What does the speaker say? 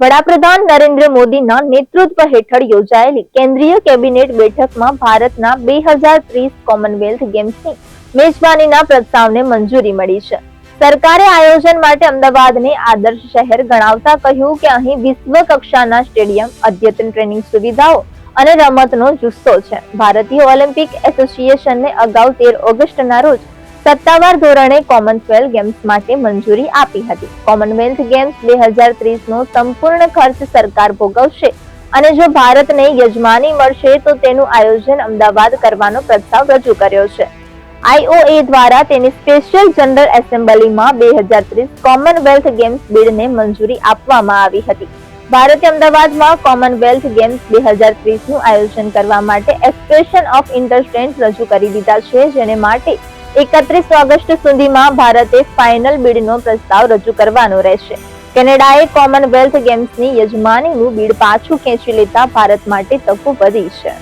વડાપ્રધાન નરેન્દ્ર મોદીના નેતૃત્વ હેઠળ યોજાયેલી કેન્દ્રીય કેબિનેટ બેઠકમાં ભારતના 2030 કોમનવેલ્થ ગેમ્સની મેજબાનીના પ્રસ્તાવને મંજૂરી મળી છે. સરકારે આયોજન માટે અમદાવાદને આદર્શ શહેર ગણાવતા કહ્યું કે અહીં વિશ્વ કક્ષાના સ્ટેડિયમ, અદ્યતન ટ્રેનિંગ સુવિધાઓ અને રમતનો જુસ્સો છે. ભારતીય ઓલિમ્પિક એસોસિએશને અગાઉ 13 ઓગસ્ટના રોજ સત્તાવાર ધોરણે કોમનવેલ્થ ગેમ્સ માટે મંજૂરી આપી હતી. કોમનવેલ્થ ગેમ્સ 2030 નો સંપૂર્ણ ખર્ચ સરકાર ભોગવશે અને જો ભારતને યજમાની મળશે તો તેનું આયોજન અમદાવાદ કરવાનો પ્રસ્તાવ રજૂ કર્યો છે. IOA દ્વારા તેની સ્પેશિયલ જનરલ એસેમ્બલીમાં 2030 કોમનવેલ્થ ગેમ્સ બિડને મંજૂરી આપવામાં આવી હતી. ભારતે અમદાવાદમાં કોમનવેલ્થ ગેમ્સ 2030 નું આયોજન કરવા માટે એક્સપ્રેશન ઓફ ઇન્ટરેસ્ટ રજૂ કરી દીધા છે, જેને માટે 31 ઓગસ્ટ સુધીમાં ભારતે ફાઇનલ બિડનો પ્રસ્તાવ રજૂ કરવાનો રહેશે. કેનેડાએ કોમનવેલ્થ ગેમ્સની યજમાનીનું બિડ પાછું ખેંચી લેતા ભારત માટે તકો વધી છે.